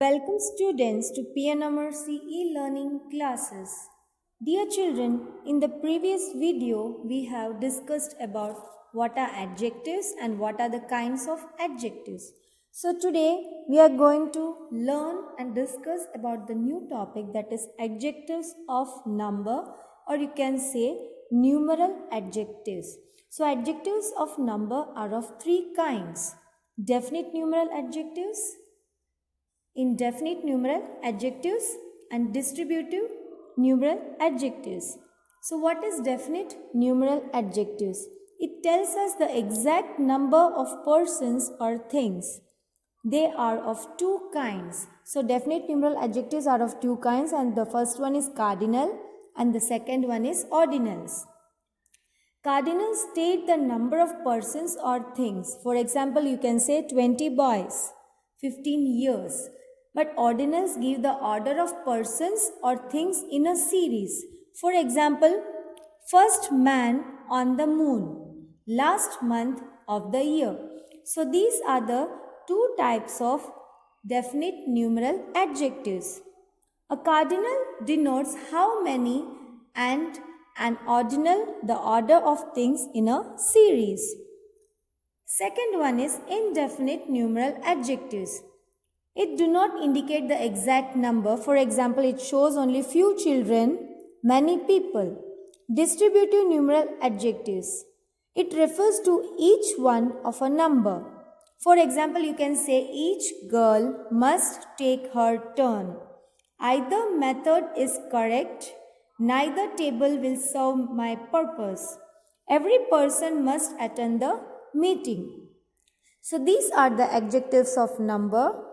Welcome students to PNMRC e-learning classes. Dear children, in the previous video we have discussed about what are adjectives and what are the kinds of adjectives. So today we are going to learn and discuss about the new topic, that is adjectives of number, or you can say numeral adjectives. So adjectives of number are of three kinds: definite numeral adjectives, indefinite numeral adjectives, and distributive numeral adjectives. So what is definite numeral adjectives? It tells us the exact number of persons or things. They are of two kinds. So definite numeral adjectives are of two kinds, and the first one is cardinal and the second one is ordinals. Cardinals state the number of persons or things. For example, you can say 20 boys, 15 years. But ordinals give the order of persons or things in a series. For example, first man on the moon, last month of the year. So these are the two types of definite numeral adjectives. A cardinal denotes how many, and an ordinal the order of things in a series. Second one is indefinite numeral adjectives. It do not indicate the exact number. For example, it shows only few children, many people. Distributive numeral adjectives. It refers to each one of a number. For example, you can say each girl must take her turn. Either method is correct, neither table will serve my purpose. Every person must attend the meeting. So these are the adjectives of number.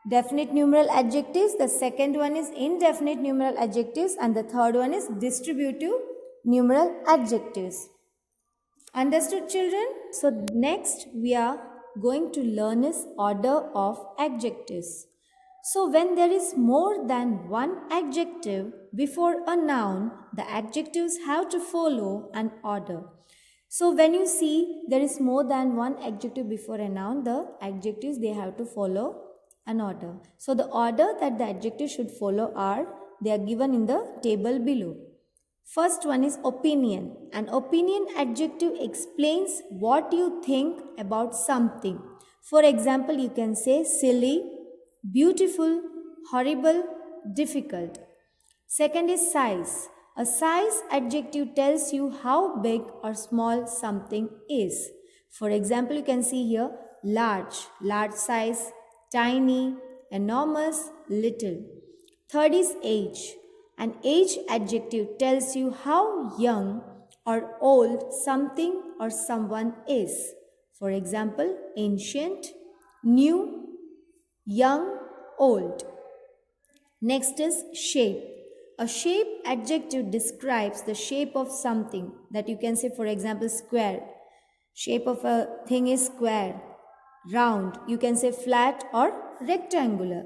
Definite numeral adjectives, the second one is indefinite numeral adjectives, and the third one is distributive numeral adjectives. Understood, children? So next we are going to learn is order of adjectives. So when there is more than one adjective before a noun, the adjectives have to follow an order. So when you see there is more than one adjective before a noun, the adjectives they have to follow an order. So the order that the adjective should follow they are given in the table below. First one is opinion. An opinion adjective explains what you think about something. For example, you can say silly, beautiful, horrible, difficult. Second is size. A size adjective tells you how big or small something is. For example, you can see here large, large size, tiny, enormous, little. Third is age. An age adjective tells you how young or old something or someone is. For example, ancient, new, young, old. Next is shape. A shape adjective describes the shape of something, that you can say, for example, square. Shape of a thing is square. Round, you can say flat or rectangular.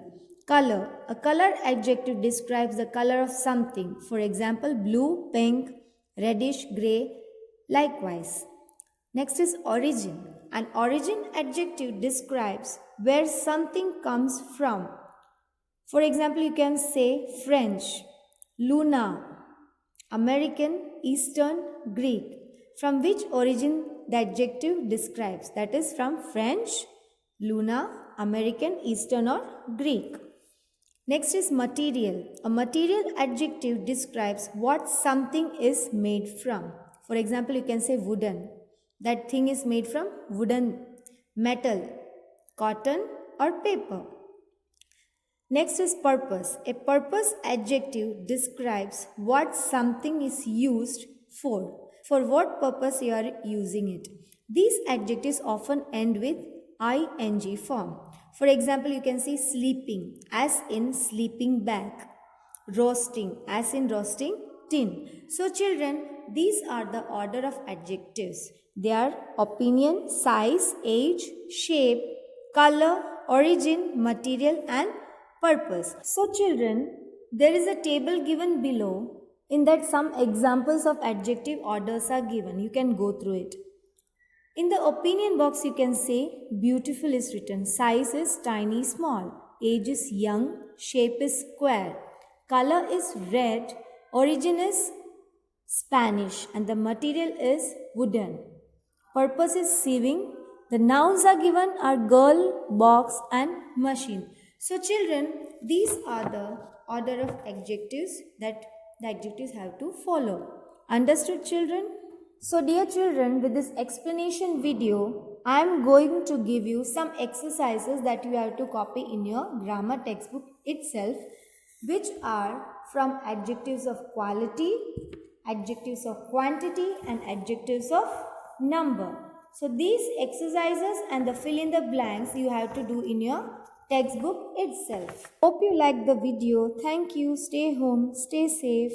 Color. A color adjective describes the color of something. For example, blue, pink, reddish, grey. Likewise. Next is origin. An origin adjective describes where something comes from. For example, you can say French, Luna, American, Eastern, Greek. From which origin the adjective describes? That is from French, Luna, American, Eastern, or Greek. Next is material. A material adjective describes what something is made from. For example, you can say wooden. That thing is made from wooden, metal, cotton, or paper. Next is purpose. A purpose adjective describes what something is used for. For what purpose you are using it. These adjectives often end with ing form. For example, you can see sleeping, as in sleeping bag. Roasting, as in roasting tin. So children, these are the order of adjectives. They are opinion, size, age, shape, color, origin, material, and purpose. So children, there is a table given below. In that some examples of adjective orders are given. You can go through it. In the opinion box, you can say beautiful is written. Size is tiny, small. age is young, shape is square, color is red, origin is Spanish, and the material is wooden. Purpose is sieving. The nouns are given are girl, box, and machine. So, children, these are the order of adjectives that the adjectives have to follow. Understood, children? So, dear children, with this explanation video, I am going to give you some exercises that you have to copy in your grammar textbook itself, which are from adjectives of quality, adjectives of quantity, and adjectives of number. So these exercises and the fill in the blanks you have to do in your textbook itself. Hope you liked the video. Thank you. Stay home. Stay safe.